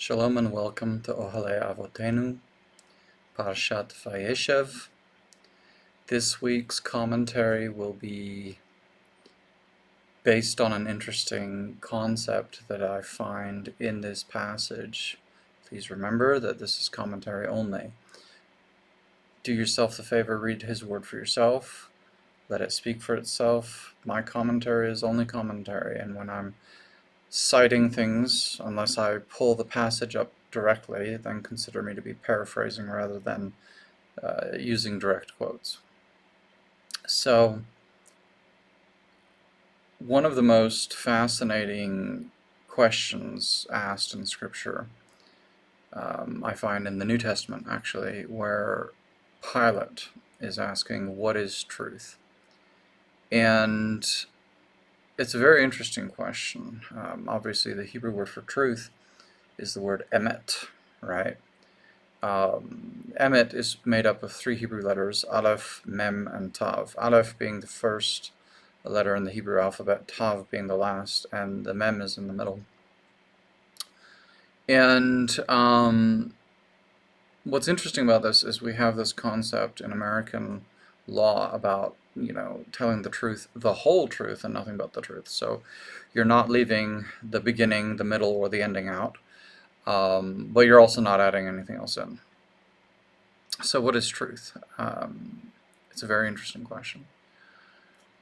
Shalom and welcome to Ohale Avotenu, Parshat Vayeshev. This week's commentary will be based on an interesting concept that I find in this passage. Please remember that this is commentary only. Do yourself the favor, read his word for yourself. Let it speak for itself. My commentary is only commentary, and when I'm citing things, unless I pull the passage up directly, then consider me to be paraphrasing rather than using direct quotes. So, one of the most fascinating questions asked in Scripture, I find in the New Testament actually, where Pilate is asking, what is truth? And it's a very interesting question. Obviously, the Hebrew word for truth is the word emet, right? Emet is made up of three Hebrew letters, Aleph, Mem, and Tav. Aleph being the first letter in the Hebrew alphabet, Tav being the last, and the Mem is in the middle. And what's interesting about this is we have this concept in American law about, telling the truth, the whole truth, and nothing but the truth. So you're not leaving the beginning, the middle, or the ending out, but you're also not adding anything else in. So what is truth? It's a very interesting question.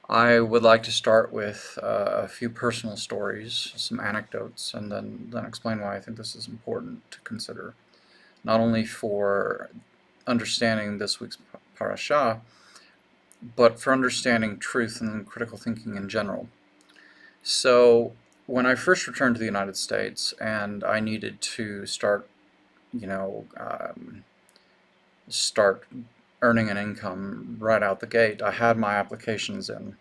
I would like to start with a few personal stories, some anecdotes, and then explain why I think this is important to consider, not only for understanding this week's parasha, but for understanding truth and critical thinking in general. So when I first returned to the United States and I needed to start, start earning an income right out the gate, I had my applications in.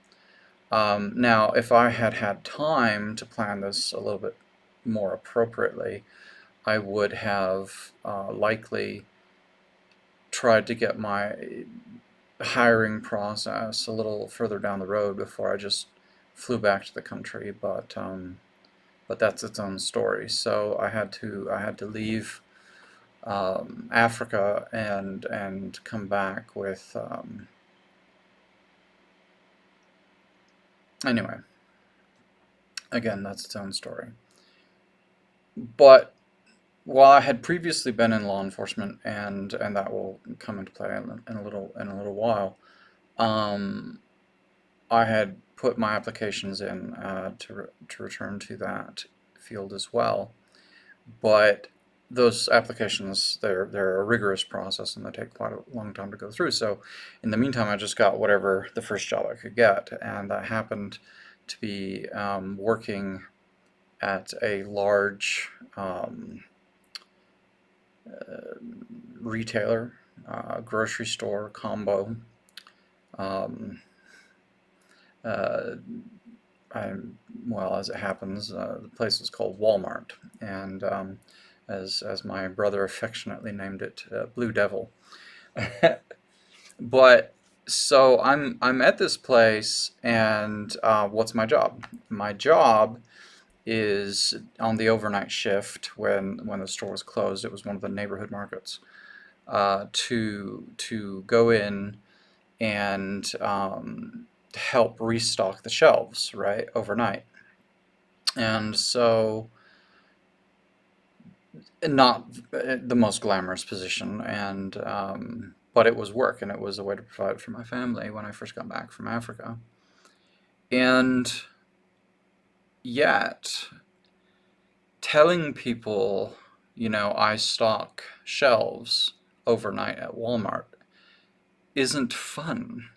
Now, if I had had time to plan this a little bit more appropriately, I would have likely tried to get my hiring process a little further down the road before I just flew back to the country. But that's its own story. So I had to leave Africa and come back with. Anyway, again, that's its own story. But while I had previously been in law enforcement, and that will come into play in a little while, I had put my applications in to return to that field as well. But those applications, they're a rigorous process and they take quite a long time to go through. So in the meantime, I just got whatever the first job I could get, and that happened to be working at a large retailer, grocery store combo. Well, as it happens, the place is called Walmart, and as my brother affectionately named it, Blue Devil. But so I'm at this place, and what's my job? My job is on the overnight shift when the store was closed. It was one of the neighborhood markets. To go in and help restock the shelves, right, overnight. And so, not the most glamorous position, and but it was work, and it was a way to provide for my family when I first got back from Africa. And yet, telling people, I stock shelves overnight at Walmart isn't fun,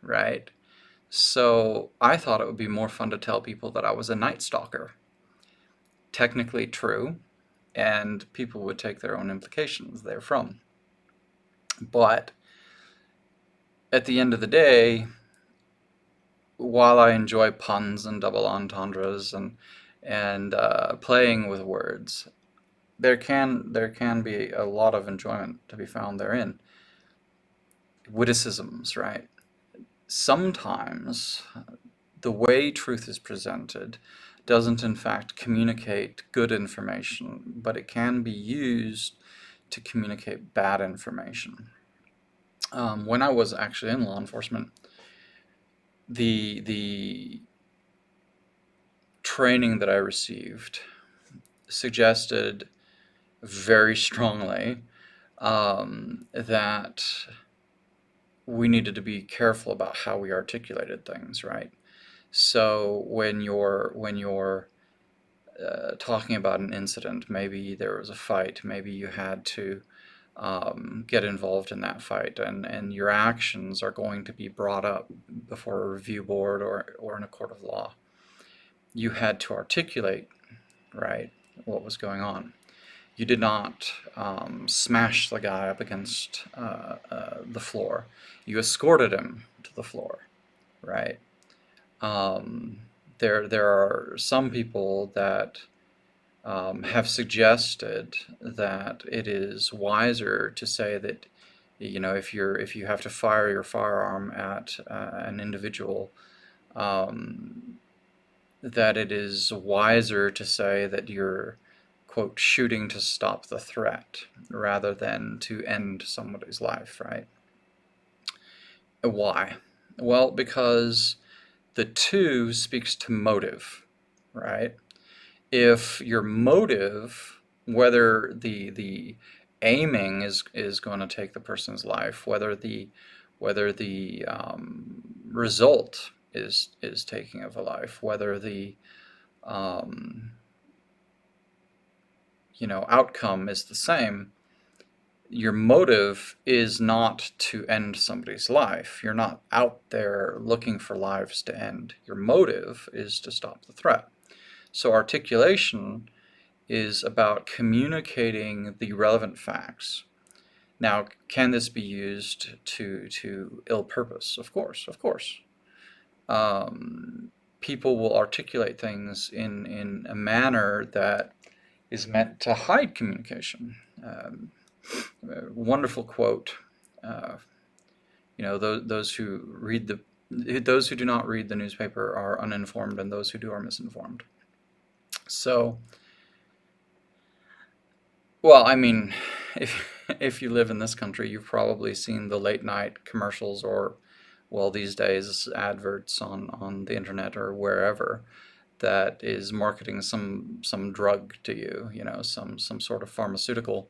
right? So I thought it would be more fun to tell people that I was a night stalker. Technically true, and people would take their own implications therefrom. But at the end of the day, while I enjoy puns and double entendres and playing with words, there can be a lot of enjoyment to be found therein. Witticisms, right? Sometimes the way truth is presented doesn't in fact communicate good information, but it can be used to communicate bad information. When I was actually in law enforcement, the training that I received suggested very strongly that we needed to be careful about how we articulated things, right? So when you're talking about an incident, maybe there was a fight, maybe you had to get involved in that fight, and your actions are going to be brought up before a review board or in a court of law. You had to articulate, right, what was going on. You did not smash the guy up against the floor. You escorted him to the floor, right? Um, there are some people that have suggested that it is wiser to say that, if you have to fire your firearm at an individual, um, that it is wiser to say that you're, quote, shooting to stop the threat rather than to end somebody's life, right? Why? Well, because the two speaks to motive, right? If your motive, whether the aiming is going to take the person's life, whether the result is taking of a life, whether the um, outcome is the same, your motive is not to end somebody's life. You're not out there looking for lives to end. Your motive is to stop the threat. So articulation is about communicating the relevant facts. Now, can this be used to ill purpose? Of course, of course. People will articulate things in a manner that is meant to hide communication. A wonderful quote. Uh, those who do not read the newspaper are uninformed, and those who do are misinformed. So, well, I mean, if you live in this country, you've probably seen the late night commercials or, well, these days adverts on the internet or wherever that is marketing some drug to you, some sort of pharmaceutical.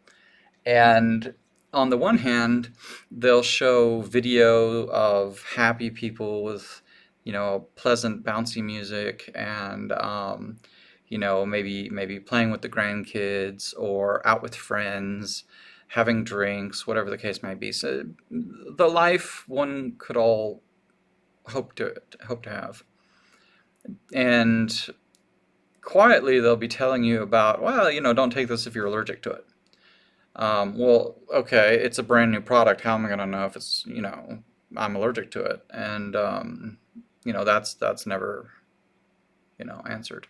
And on the one hand, they'll show video of happy people with, pleasant, bouncy music and, maybe playing with the grandkids or out with friends, having drinks, whatever the case may be. So the life one could all hope to have. And quietly, they'll be telling you about, well, don't take this if you're allergic to it. Well, okay, it's a brand new product. How am I going to know if I'm allergic to it? And, that's never, answered.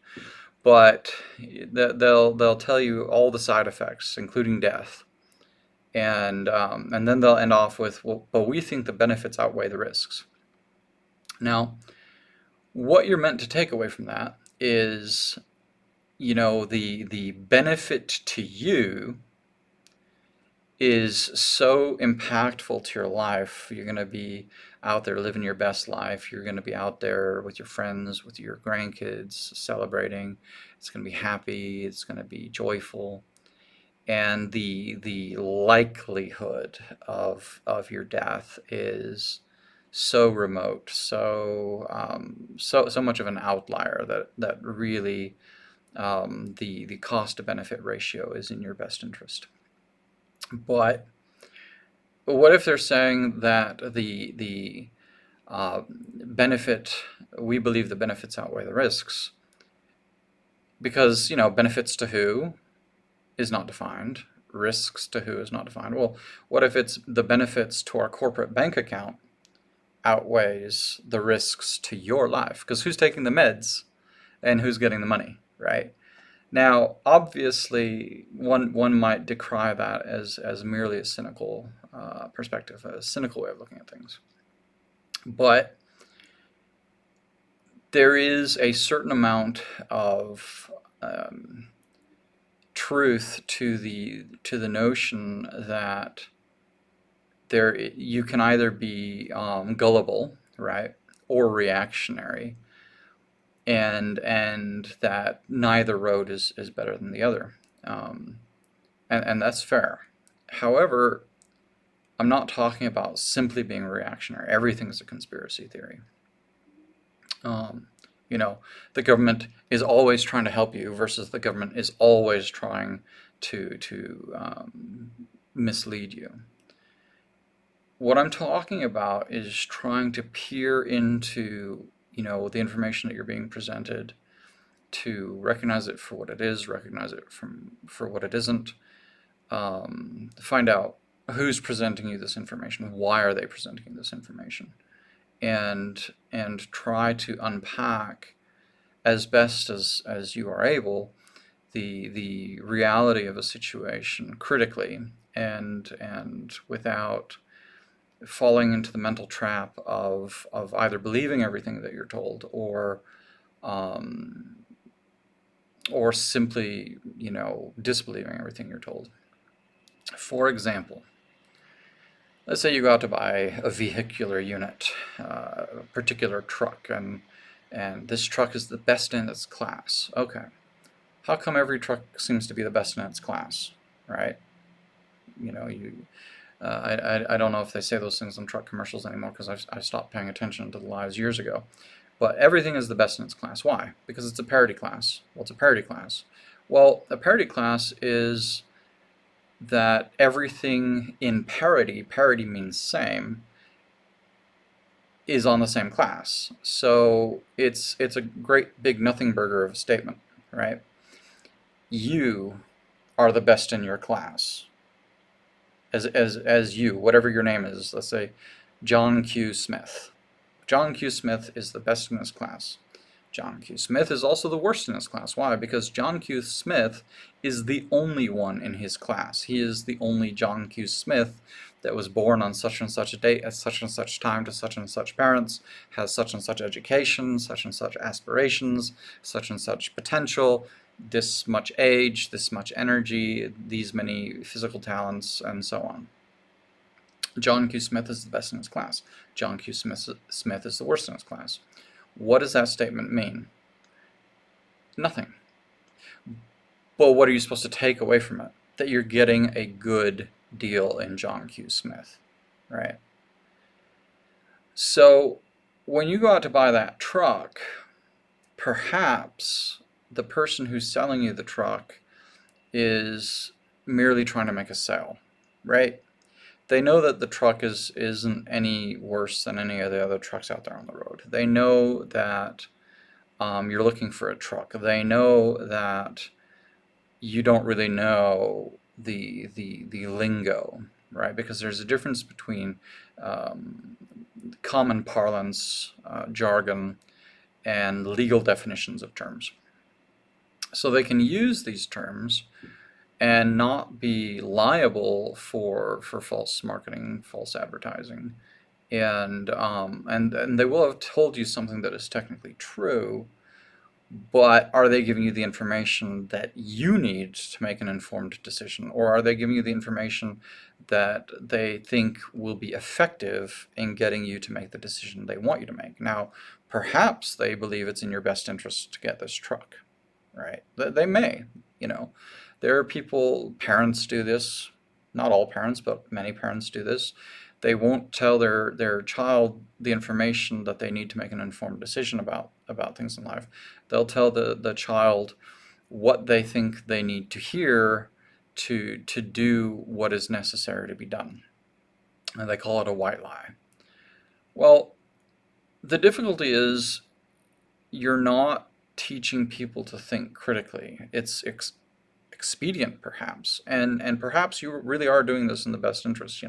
But they'll tell you all the side effects, including death. And then they'll end off with, well, but we think the benefits outweigh the risks. Now, what you're meant to take away from that is, the benefit to you is so impactful to your life. You're going to be out there living your best life. You're going to be out there with your friends, with your grandkids, celebrating. It's going to be happy. It's going to be joyful. And the likelihood of your death is so remote, so much of an outlier that really the cost to benefit ratio is in your best interest. But what if they're saying that the benefit, we believe the benefits outweigh the risks? Because, benefits to who is not defined, risks to who is not defined. Well, what if it's the benefits to our corporate bank account outweighs the risks to your life? Because who's taking the meds and who's getting the money, right? Now, obviously, one might decry that as merely a cynical perspective, a cynical way of looking at things. But there is a certain amount of truth to the notion that you can either be gullible, right, or reactionary, and that neither road is better than the other, and that's fair. However, I'm not talking about simply being reactionary. Everything's a conspiracy theory. Um, you know, the government is always trying to help you versus the government is always trying to mislead you. What I'm talking about is trying to peer into, the information that you're being presented, to recognize it for what it is, recognize it for what it isn't, find out who's presenting you this information, why are they presenting you this information, and try to unpack as best as you are able the reality of a situation critically, and without falling into the mental trap of either believing everything that you're told, um, or simply disbelieving everything you're told. For example, let's say you go out to buy a vehicular unit, a particular truck, and this truck is the best in its class. Okay, how come every truck seems to be the best in its class, right? You know, you I don't know if they say those things in truck commercials anymore because I stopped paying attention to the lies years ago. But everything is the best in its class. Why? Because it's a parity class. Well, it's a parity class. Well, a parity class is that everything in parity means same, is on the same class. So it's a great big nothing burger of a statement, right? You are the best in your class. As you, whatever your name is, let's say John Q. Smith. John Q. Smith is the best in his class. John Q. Smith is also the worst in his class. Why? Because John Q. Smith is the only one in his class. He is the only John Q. Smith that was born on such and such a date at such and such time to such and such parents, has such and such education, such and such aspirations, such and such potential, this much age, this much energy, these many physical talents, and so on. John Q. Smith is the best in his class. John Q. Smith is the worst in his class. What does that statement mean? Nothing. But what are you supposed to take away from it? That you're getting a good deal in John Q. Smith, right? So when you go out to buy that truck, perhaps the person who's selling you the truck is merely trying to make a sale, right? They know that the truck isn't any worse than any of the other trucks out there on the road. They know that you're looking for a truck. They know that you don't really know the lingo, right? Because there's a difference between common parlance, jargon, and legal definitions of terms. So they can use these terms and not be liable for false marketing, false advertising, and they will have told you something that is technically true, but are they giving you the information that you need to make an informed decision, or are they giving you the information that they think will be effective in getting you to make the decision they want you to make? Now, perhaps they believe it's in your best interest to get this truck, right? They may, you know. There are people, parents do this, not all parents, but many parents do this. They won't tell their child the information that they need to make an informed decision about things in life. They'll tell the child what they think they need to hear to do what is necessary to be done. And they call it a white lie. Well, the difficulty is you're not teaching people to think critically. It's expedient, perhaps, and perhaps you really are doing this in the best interest,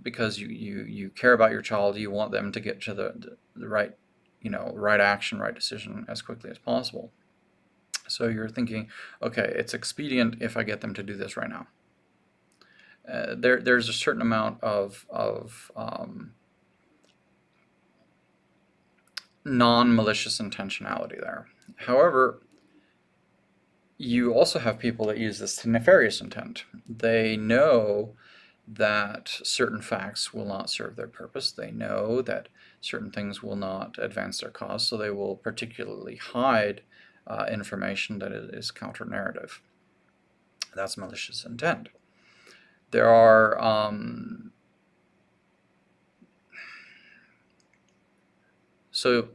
because you care about your child. You want them to get to the right, right action, right decision as quickly as possible. So you're thinking, okay, it's expedient if I get them to do this right now. There's a certain amount of non-malicious intentionality there. However, you also have people that use this to nefarious intent. They know that certain facts will not serve their purpose. They know that certain things will not advance their cause, so they will particularly hide information that is counter-narrative. That's malicious intent. There are so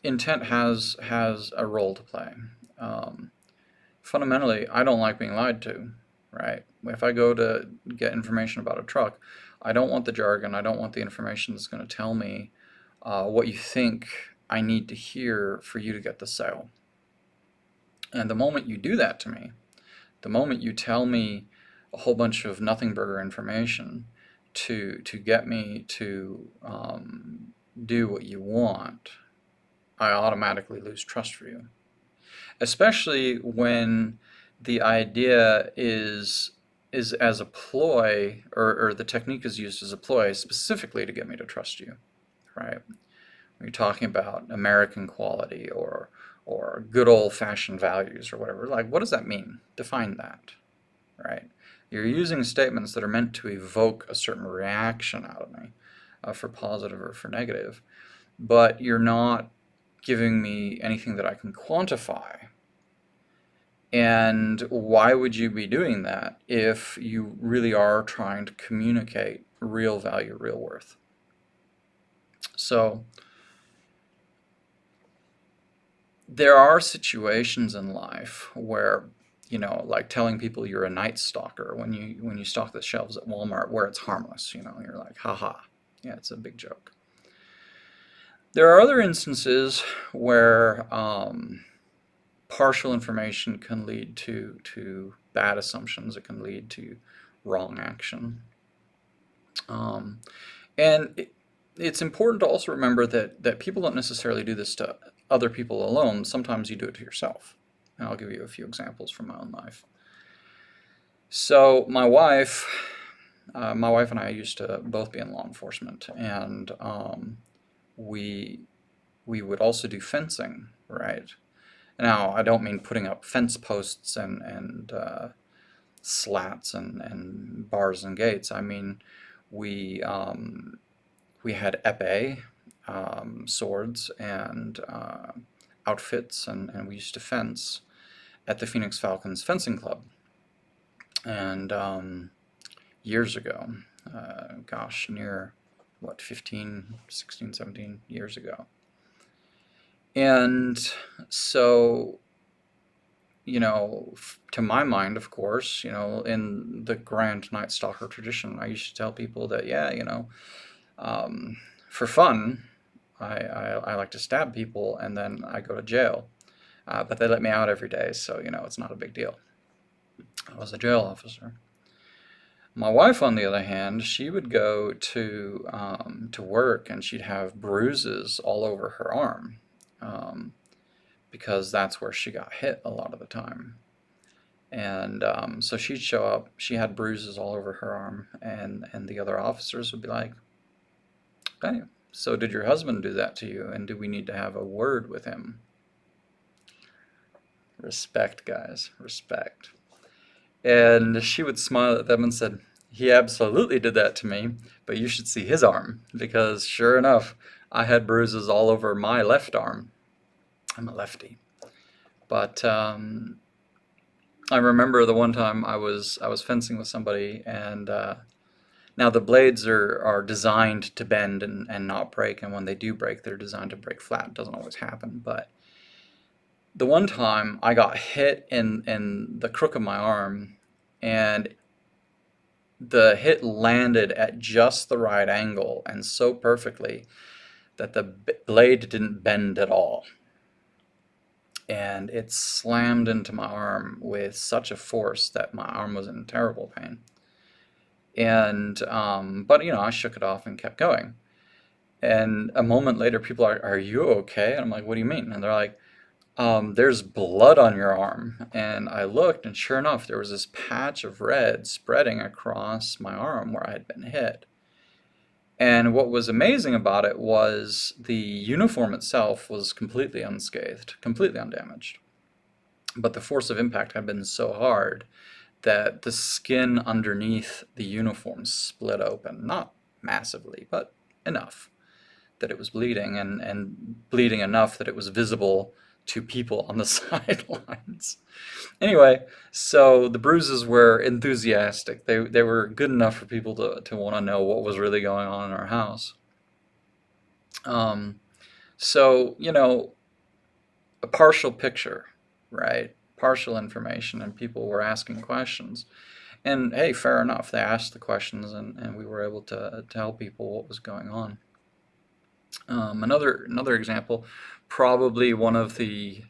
intent has a role to play. Fundamentally, I don't like being lied to, right? If I go to get information about a truck, I don't want the jargon. I don't want the information that's going to tell me what you think I need to hear for you to get the sale. And the moment you do that to me, the moment you tell me a whole bunch of nothing burger information to get me to do what you want, I automatically lose trust for you. Especially when the idea is as a ploy, or the technique is used as a ploy specifically to get me to trust you, right? When you're talking about American quality or good old-fashioned values or whatever, like, what does that mean? Define that, right? You're using statements that are meant to evoke a certain reaction out of me, for positive or for negative, but you're not giving me anything that I can quantify. And why would you be doing that if you really are trying to communicate real value, real worth? So there are situations in life where, like telling people you're a night stalker when you stock the shelves at Walmart, where it's harmless. You're like, haha, yeah, it's a big joke. There are other instances where partial information can lead to bad assumptions. It can lead to wrong action. And it's important to also remember that people don't necessarily do this to other people alone. Sometimes you do it to yourself. And I'll give you a few examples from my own life. So my wife and I used to both be in law enforcement, and we would also do fencing, right? Now, I don't mean putting up fence posts and slats and bars and gates. I mean, we had epee, swords, and outfits, and we used to fence at the Phoenix Falcons Fencing Club. And years ago, gosh, near, 15, 16, 17 years ago. And so, to my mind, of course, in the Grand Night Stalker tradition, I used to tell people that, yeah, for fun, I like to stab people and then I go to jail. But they let me out every day, so, it's not a big deal. I was a jail officer. My wife, on the other hand, she would go to work and she'd have bruises all over her arm, because that's where she got hit a lot of the time. And so she'd show up, she had bruises all over her arm, and the other officers would be like, "Hey, so did your husband do that to you, and do we need to have a word with him?" Respect, guys, respect. And she would smile at them and said, "He absolutely did that to me, but you should see his arm, because sure enough, I had bruises all over my left arm." I'm a lefty. But I remember the one time I was fencing with somebody, and now the blades are designed to bend and not break, and when they do break, they're designed to break flat. It doesn't always happen, but the one time I got hit in the crook of my arm, and the hit landed at just the right angle and so perfectly that the blade didn't bend at all. And it slammed into my arm with such a force that my arm was in terrible pain. And but I shook it off and kept going. And a moment later, people are you okay? And I'm like, "What do you mean?" And they're like, "There's blood on your arm." And I looked, and sure enough, there was this patch of red spreading across my arm where I had been hit. And what was amazing about it was the uniform itself was completely unscathed, completely undamaged. But the force of impact had been so hard that the skin underneath the uniform split open. Not massively, but enough that it was bleeding, and bleeding enough that it was visible to people on the sidelines. Anyway, so the bruises were enthusiastic. They were good enough for people to want to know what was really going on in our house. Um, so, a partial picture, right? Partial information, and people were asking questions. And hey, fair enough. They asked the questions, and we were able to tell people what was going on. Another example, probably one of the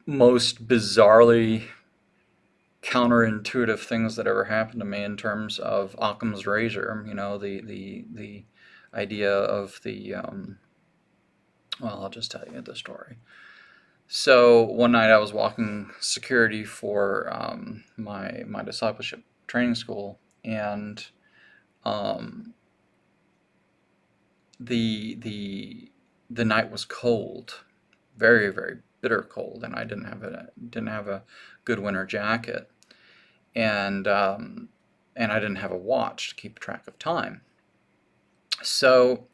most bizarrely counterintuitive things that ever happened to me in terms of Occam's razor. The idea of the well, I'll just tell you the story. So one night I was walking security for my discipleship training school, and um, the night was cold, very very bitter cold, and I didn't have a good winter jacket, and I didn't have a watch to keep track of time. So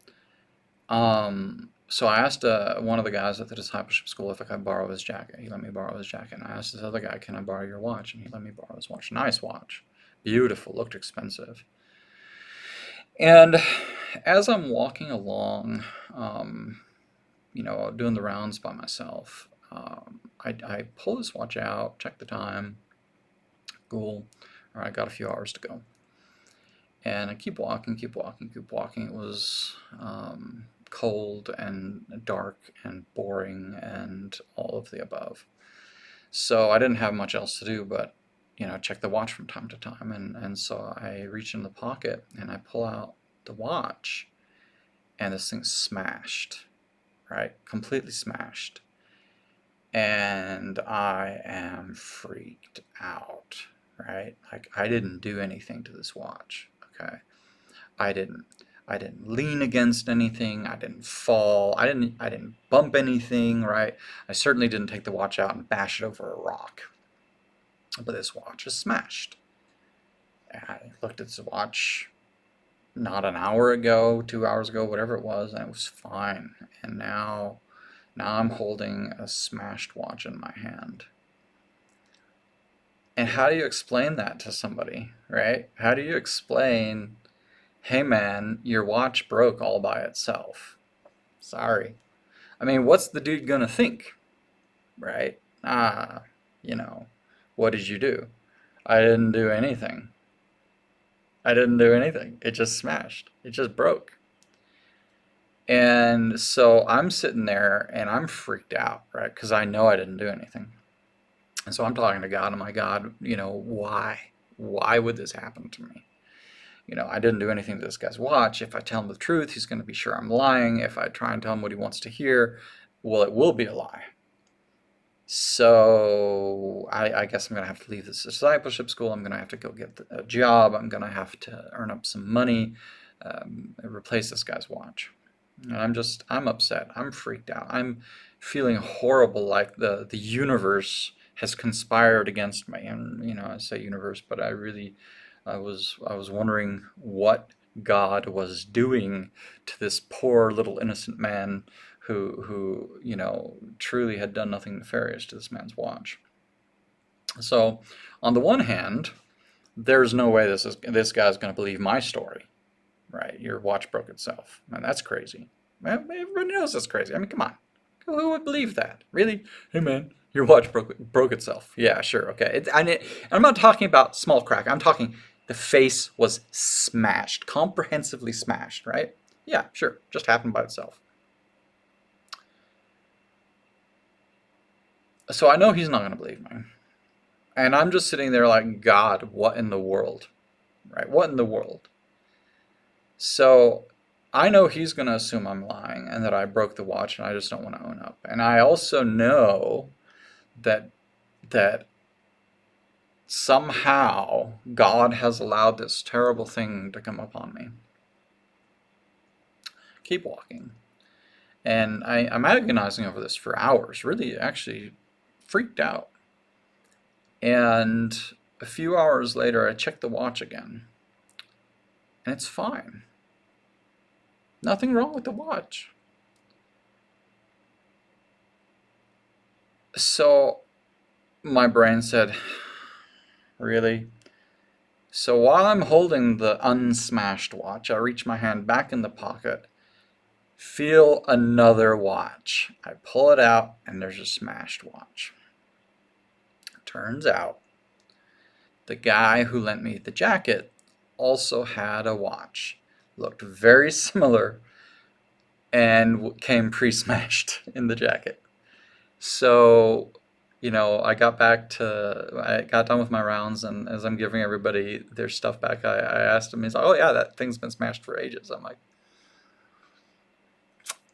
so I asked one of the guys at the discipleship school if I could borrow his jacket. He let me borrow his jacket. And I asked this other guy, "Can I borrow your watch?" And he let me borrow his watch. Nice watch, beautiful, looked expensive. And as I'm walking along, doing the rounds by myself, I pull this watch out, check the time. Cool. All right, got a few hours to go. And I keep walking, keep walking, keep walking. It was cold and dark and boring and all of the above. So I didn't have much else to do but, check the watch from time to time. And so I reach in the pocket and I pull out the watch, and this thing's smashed, right? Completely smashed. And I am freaked out, right? Like, I didn't do anything to this watch, okay? I didn't I didn't lean against anything. I didn't fall. I didn't bump anything, right? I certainly didn't take the watch out and bash it over a rock. But this watch is smashed. I looked at the watch not an hour ago, 2 hours ago, whatever it was, and it was fine. And now I'm holding a smashed watch in my hand. And how do you explain that to somebody, right? How do you explain, "Hey man, your watch broke all by itself. Sorry." I mean, what's the dude gonna think, right? You know, what did you do? I didn't do anything. I didn't do anything. It just smashed. It just broke. And so I'm sitting there and I'm freaked out, right? Because I know I didn't do anything. And so I'm talking to God, and my God, why? Why would this happen to me? I didn't do anything to this guy's watch. If I tell him the truth, he's going to be sure I'm lying. If I try and tell him what he wants to hear, well, it will be a lie. So I guess I'm going to have to leave this discipleship school. I'm going to have to go get a job. I'm going to have to earn up some money, replace this guy's watch. And I'm upset. I'm freaked out. I'm feeling horrible, like the universe has conspired against me. And I say universe, but I was wondering what God was doing to this poor little innocent man who truly had done nothing nefarious to this man's watch. So, on the one hand, there's no way this guy's going to believe my story, right? Your watch broke itself, man. That's crazy. Man, everybody knows that's crazy. I mean, come on, who would believe that? Really? Hey, man, your watch broke itself. Yeah, sure, okay. I'm not talking about small crack. I'm talking the face was smashed, comprehensively smashed, right? Yeah, sure, just happened by itself. So I know he's not going to believe me. And I'm just sitting there like, God, what in the world? Right? What in the world? So I know he's going to assume I'm lying and that I broke the watch, and I just don't want to own up. And I also know that that somehow God has allowed this terrible thing to come upon me. keep walking. And I'm agonizing over this for hours, really actually freaked out. And a few hours later, I checked the watch again, and it's fine. Nothing wrong with the watch. So my brain said, really? So while I'm holding the unsmashed watch, I reach my hand back in the pocket, feel another watch. I pull it out, and there's a smashed watch. Turns out the guy who lent me the jacket also had a watch. Looked very similar and came pre-smashed in the jacket. So, I got done with my rounds, and as I'm giving everybody their stuff back, I asked him, he's like, oh yeah, that thing's been smashed for ages. I'm like,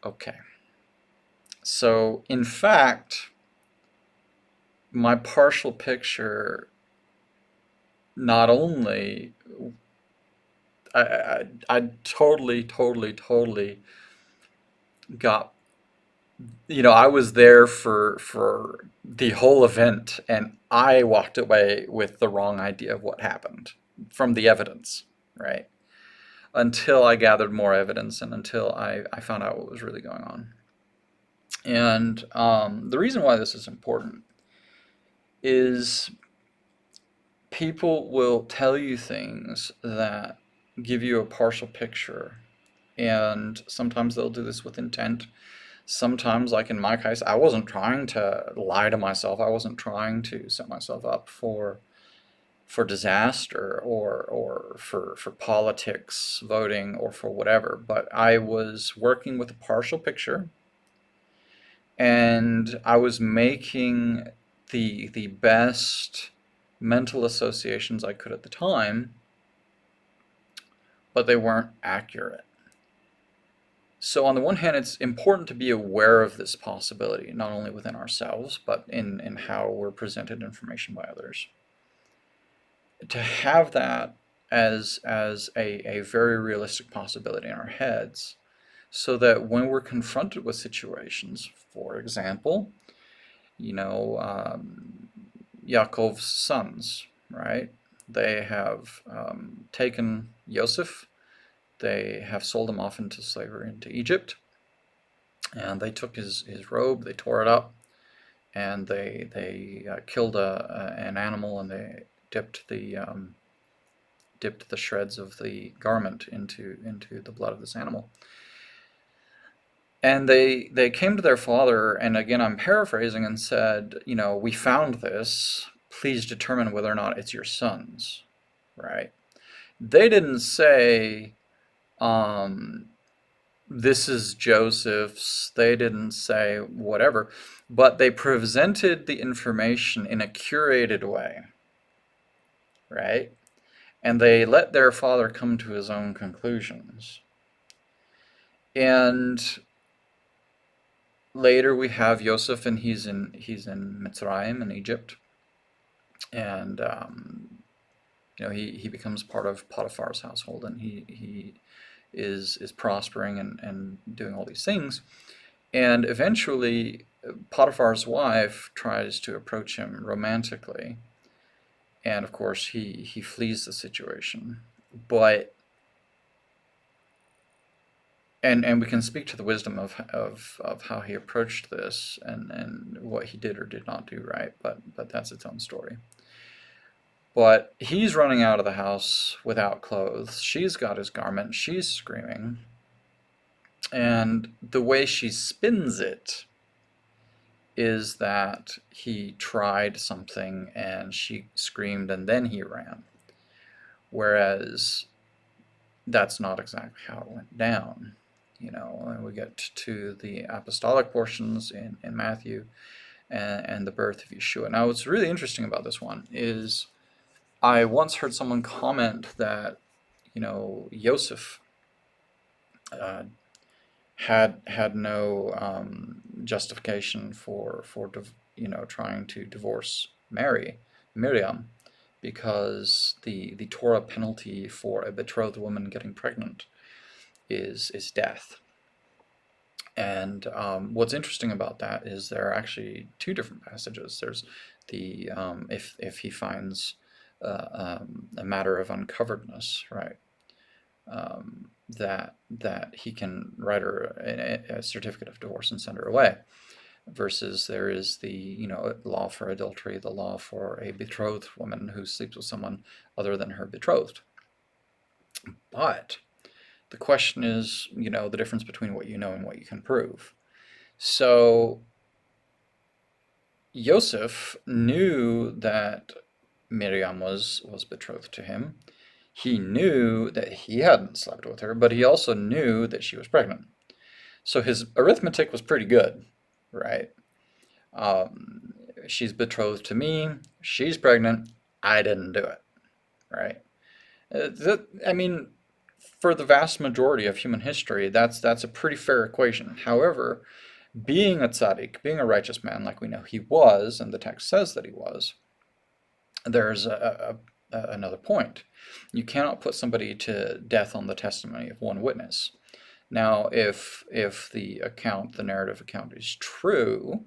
okay. So, in fact, my partial picture not only, I totally, totally, totally got, I was there for the whole event, and I walked away with the wrong idea of what happened from the evidence, right? Until I gathered more evidence and until I found out what was really going on. And the reason why this is important is people will tell you things that give you a partial picture, and sometimes they'll do this with intent. Sometimes, like in my case, I wasn't trying to lie to myself. I wasn't trying to set myself up for disaster or for politics, voting, or for whatever. But I was working with a partial picture, and I was making the best mental associations I could at the time, but they weren't accurate. So on the one hand, it's important to be aware of this possibility, not only within ourselves, but in how we're presented information by others. To have that as a very realistic possibility in our heads, so that when we're confronted with situations, for example, Yaakov's sons, right? They have taken Yosef, they have sold him off into slavery into Egypt, and they took his robe, they tore it up, and they killed an animal, and they dipped the shreds of the garment into the blood of this animal. And they came to their father, and again, I'm paraphrasing, and said, we found this. Please determine whether or not it's your son's, right? They didn't say, this is Joseph's. They didn't say whatever, but they presented the information in a curated way, right? And they let their father come to his own conclusions. And later we have Yosef, and he's in Mitzrayim in Egypt, and he becomes part of Potiphar's household, and he is prospering and doing all these things, and eventually Potiphar's wife tries to approach him romantically, and of course he flees the situation, but and we can speak to the wisdom of how he approached this and what he did or did not do right, but that's its own story. But he's running out of the house without clothes. She's got his garment. She's screaming. And the way she spins it is that he tried something and she screamed and then he ran. Whereas that's not exactly how it went down. And we get to the apostolic portions in Matthew and the birth of Yeshua. Now, what's really interesting about this one is I once heard someone comment that, Yosef had no justification for trying to divorce Miriam, because the Torah penalty for a betrothed woman getting pregnant is death. And what's interesting about that is there are actually two different passages. There's the if he finds a matter of uncoveredness, right? That he can write her a certificate of divorce and send her away. Versus there is the law for adultery, the law for a betrothed woman who sleeps with someone other than her betrothed. But the question is, the difference between what you know and what you can prove. So Yosef knew that Miriam was betrothed to him. He knew that he hadn't slept with her, but he also knew that she was pregnant. So his arithmetic was pretty good, right? Um, she's betrothed to me. She's pregnant. I didn't do it, right? I mean, for the vast majority of human history, that's a pretty fair equation. However, being a tzaddik, being a righteous man, like we know he was, and the text says that he was, there's another point. You cannot put somebody to death on the testimony of one witness. Now, if the narrative account is true,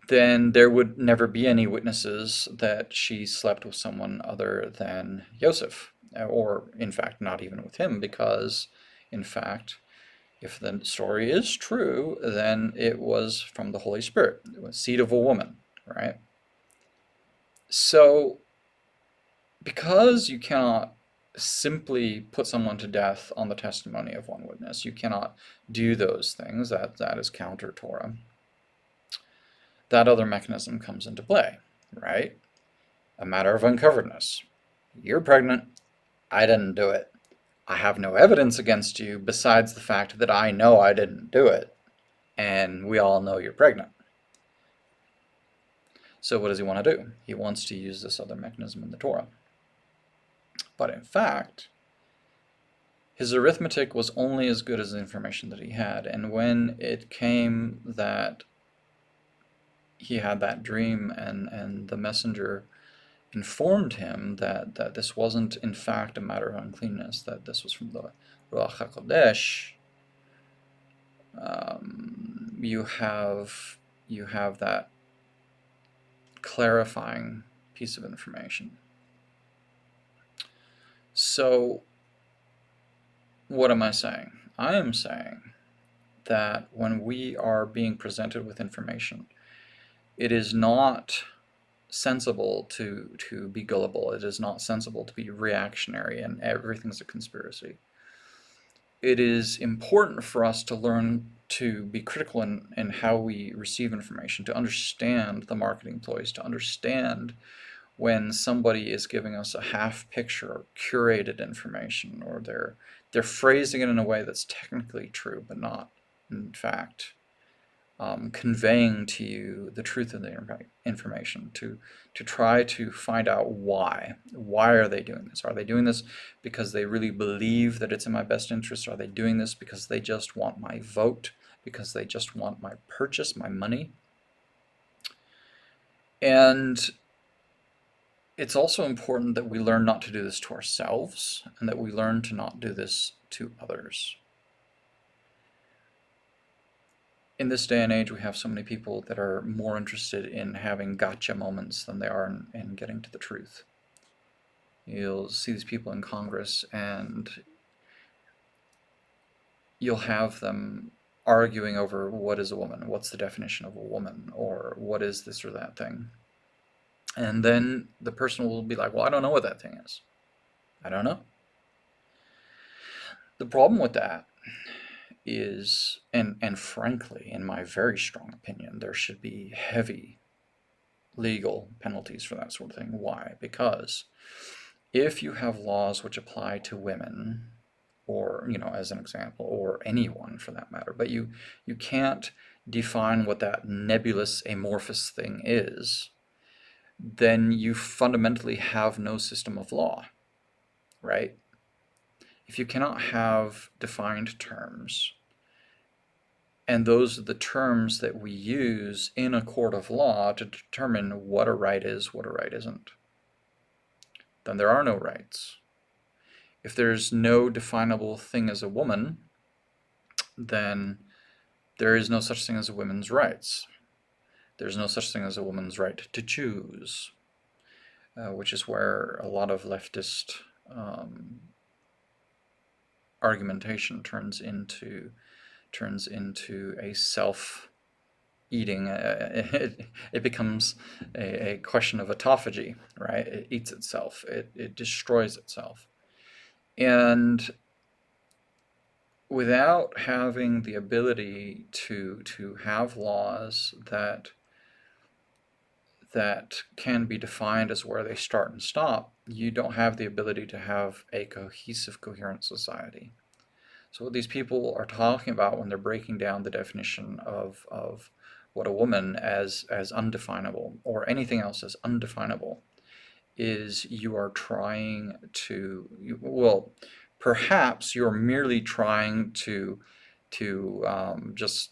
then there would never be any witnesses that she slept with someone other than Yosef, or in fact, not even with him, because in fact, if the story is true, then it was from the Holy Spirit. It was seed of a woman, right? So, because you cannot simply put someone to death on the testimony of one witness, you cannot do those things. That is counter Torah. That other mechanism comes into play, right? A matter of uncoveredness. You're pregnant. I didn't do it. I have no evidence against you besides the fact that I know I didn't do it. And we all know you're pregnant. So what does he want to do? He wants to use this other mechanism in the Torah. But in fact, his arithmetic was only as good as the information that he had. And when it came that he had that dream and the messenger informed him that this wasn't in fact a matter of uncleanness, that this was from the Ruach HaKodesh, you have that clarifying piece of information. So what am I saying? I am saying that when we are being presented with information, it is not sensible to be gullible. It is not sensible to be reactionary and everything's a conspiracy. It is important for us to learn to be critical in how we receive information, to understand the marketing ploys, to understand when somebody is giving us a half picture or curated information, or they're phrasing it in a way that's technically true but not in fact conveying to you the truth of the information, to try to find out why. Why are they doing this? Are they doing this because they really believe that it's in my best interest? Are they doing this because they just want my vote? Because they just want my purchase, my money? And it's also important that we learn not to do this to ourselves, and that we learn to not do this to others. In this day and age, we have so many people that are more interested in having gotcha moments than they are in getting to the truth. You'll see these people in Congress, and you'll have them arguing over what is a woman, what's the definition of a woman, or what is this or that thing. And then the person will be like, well, I don't know what that thing is. I don't know. The problem with that is, and frankly, in my very strong opinion, there should be heavy legal penalties for that sort of thing. Why? Because if you have laws which apply to women, or, as an example, or anyone for that matter, but you can't define what that nebulous amorphous thing is, then you fundamentally have no system of law, right? If you cannot have defined terms, and those are the terms that we use in a court of law to determine what a right is, what a right isn't, then there are no rights. If there's no definable thing as a woman, then there is no such thing as a women's rights. There's no such thing as a woman's right to choose, which is where a lot of leftist um, argumentation turns into a self eating. It becomes a question of autophagy, right? It eats itself. It destroys itself. And without having the ability to have laws that can be defined as where they start and stop, you don't have the ability to have a cohesive, coherent society. So what these people are talking about when they're breaking down the definition of what a woman as undefinable or anything else as undefinable is you are trying to, well, perhaps you're merely trying to just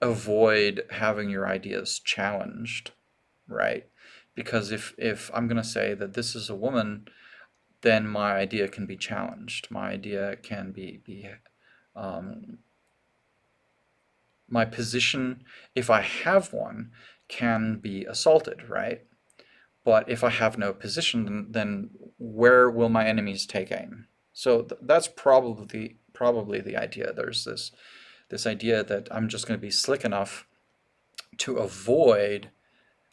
avoid having your ideas challenged, right? Because if I'm going to say that this is a woman, then my idea can be challenged. My idea can be um, my position, if I have one, can be assaulted, right? But if I have no position, then where will my enemies take aim? So that's probably the idea. There's this idea that I'm just going to be slick enough to avoid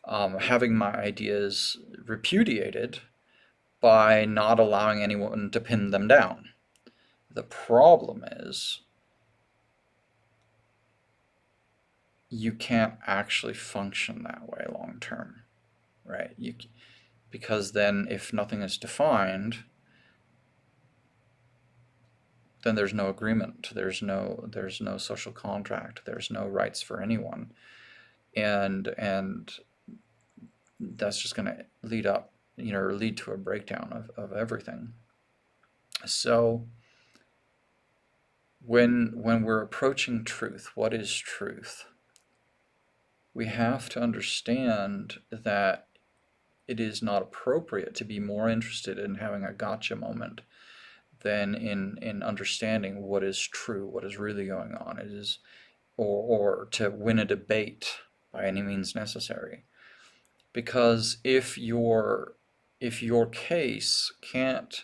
having my ideas repudiated by not allowing anyone to pin them down. The problem is you can't actually function that way long term, right? Because then if nothing is defined, then there's no agreement, there's no social contract, there's no rights for anyone, and that's just going to lead to a breakdown of everything. So when we're approaching truth, what is truth? We have to understand that it is not appropriate to be more interested in having a gotcha moment than in understanding what is true, what is really going on. It is, or to win a debate by any means necessary. Because if your case can't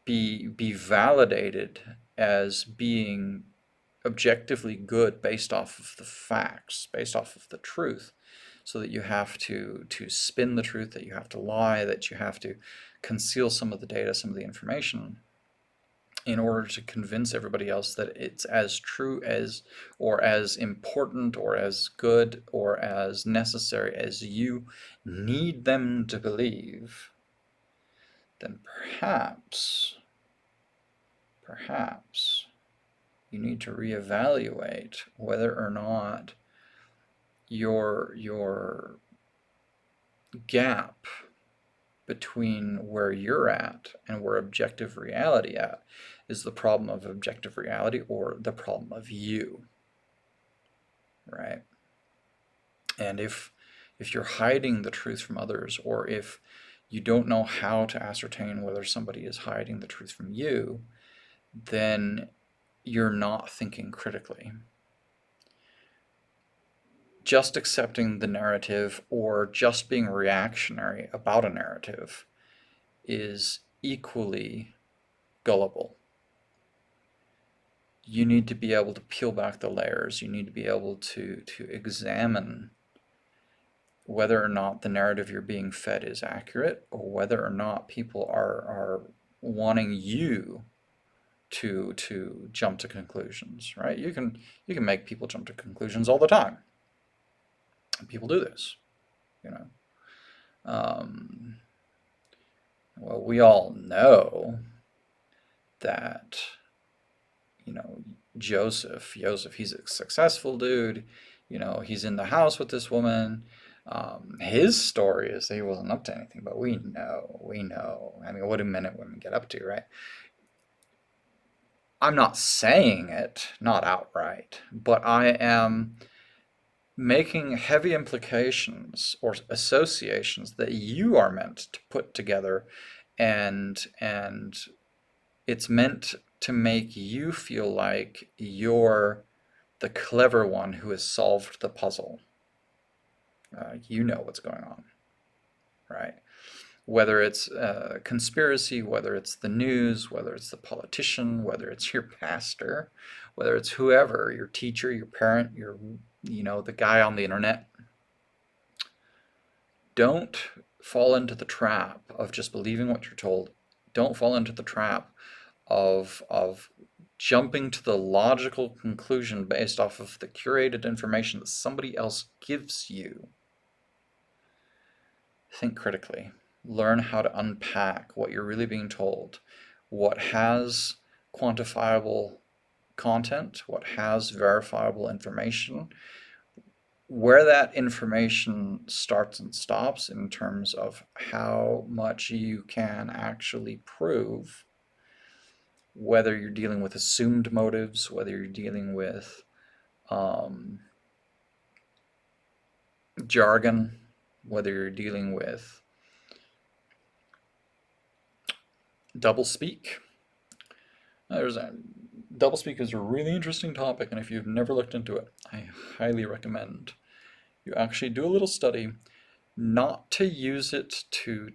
be validated as being objectively good based off of the facts, based off of the truth, so that you have to spin the truth, that you have to lie, that you have to conceal some of the data, some of the information, in order to convince everybody else that it's as true as, or as important, or as good, or as necessary as you need them to believe, then perhaps you need to reevaluate whether or not your gap between where you're at and where objective reality at is the problem of objective reality or the problem of you, right? And if you're hiding the truth from others, or if you don't know how to ascertain whether somebody is hiding the truth from you, then you're not thinking critically. Just accepting the narrative or just being reactionary about a narrative is equally gullible. You need to be able to peel back the layers. You need to be able to examine whether or not the narrative you're being fed is accurate, or whether or not people are wanting you to jump to conclusions, right? You can make people jump to conclusions all the time. People do this, you know. Well, we all know that, Joseph, he's a successful dude. He's in the house with this woman. His story is that he wasn't up to anything, but we know. I mean, what do men and women get up to, right? I'm not saying it, not outright, but I am making heavy implications or associations that you are meant to put together and It's meant to make you feel like you're the clever one who has solved the puzzle. You know what's going on, right? Whether it's a conspiracy, whether it's the news, whether it's the politician, whether it's your pastor, whether it's whoever, your teacher, your parent, the guy on the internet. Don't fall into the trap of just believing what you're told. Don't fall into the trap of jumping to the logical conclusion based off of the curated information that somebody else gives you. Think critically. Learn how to unpack what you're really being told, what has quantifiable content, what has verifiable information, where that information starts and stops in terms of how much you can actually prove, whether you're dealing with assumed motives, whether you're dealing with jargon, whether you're dealing with doublespeak. Doublespeak is a really interesting topic, and if you've never looked into it, I highly recommend you actually do a little study, not to use it to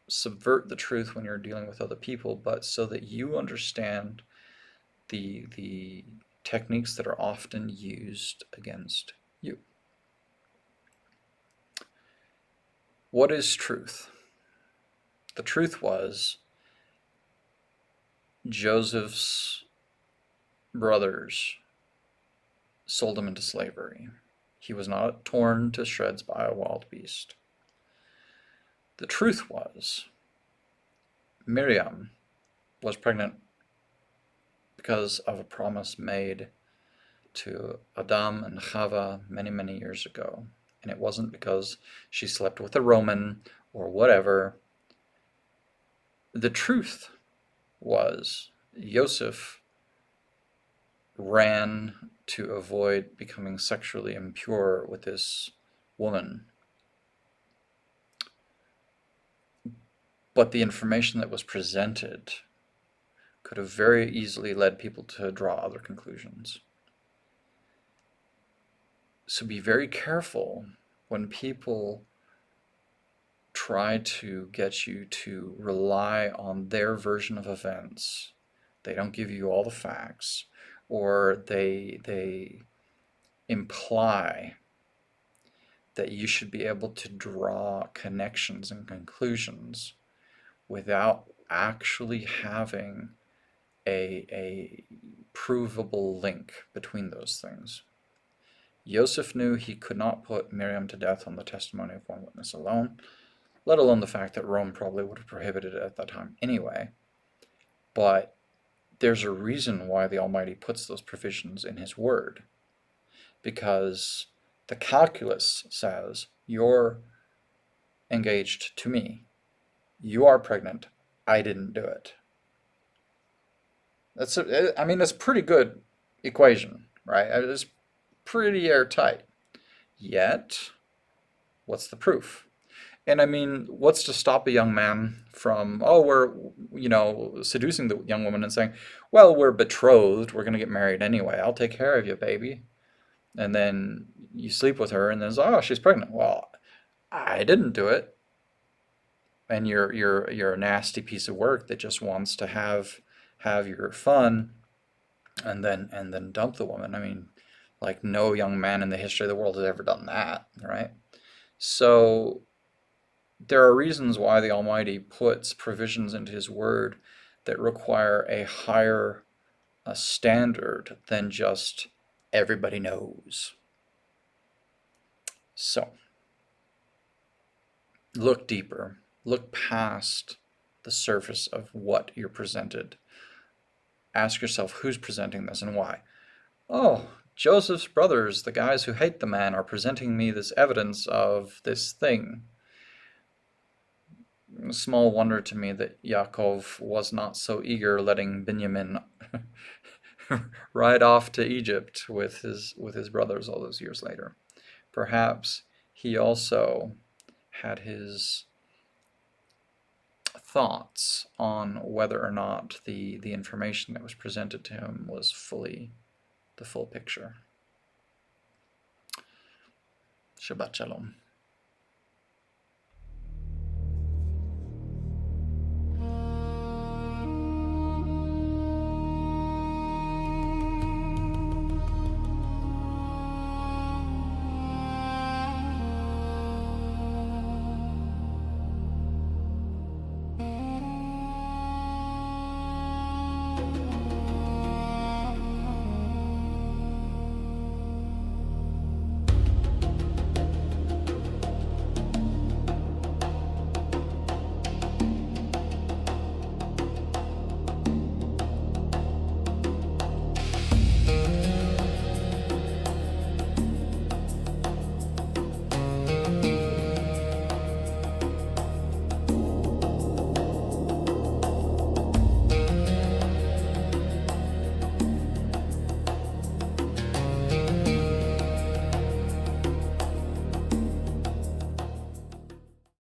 subvert the truth when you're dealing with other people, but so that you understand the techniques that are often used against you. What is truth? The truth was Joseph's brothers sold him into slavery. He was not torn to shreds by a wild beast. The truth was Miriam was pregnant because of a promise made to Adam and Chava many, many years ago. And it wasn't because she slept with a Roman or whatever. The truth was Yosef ran to avoid becoming sexually impure with this woman. But the information that was presented could have very easily led people to draw other conclusions. So be very careful when people try to get you to rely on their version of events. They don't give you all the facts, or they imply that you should be able to draw connections and conclusions without actually having a provable link between those things. Yosef knew he could not put Miriam to death on the testimony of one witness alone, let alone the fact that Rome probably would have prohibited it at that time anyway. But there's a reason why the Almighty puts those provisions in His Word, because the calculus says, you're engaged to me, you are pregnant, I didn't do it. That's a pretty good equation, right? It's pretty airtight. Yet, what's the proof? And I mean, what's to stop a young man from, we're, seducing the young woman and saying, well, we're betrothed, we're going to get married anyway, I'll take care of you, baby. And then you sleep with her and then, she's pregnant. Well, I didn't do it. And you're a nasty piece of work that just wants to have your fun and then dump the woman. I mean, like no young man in the history of the world has ever done that, right? So there are reasons why the Almighty puts provisions into His Word that require a higher standard than just everybody knows. So, look deeper. Look past the surface of what you're presented. Ask yourself, who's presenting this and why? Oh, Joseph's brothers, the guys who hate the man, are presenting me this evidence of this thing. Small wonder to me that Yaakov was not so eager letting Benjamin ride off to Egypt with his brothers all those years later. Perhaps he also had his thoughts on whether or not the information that was presented to him was fully the full picture. Shabbat Shalom.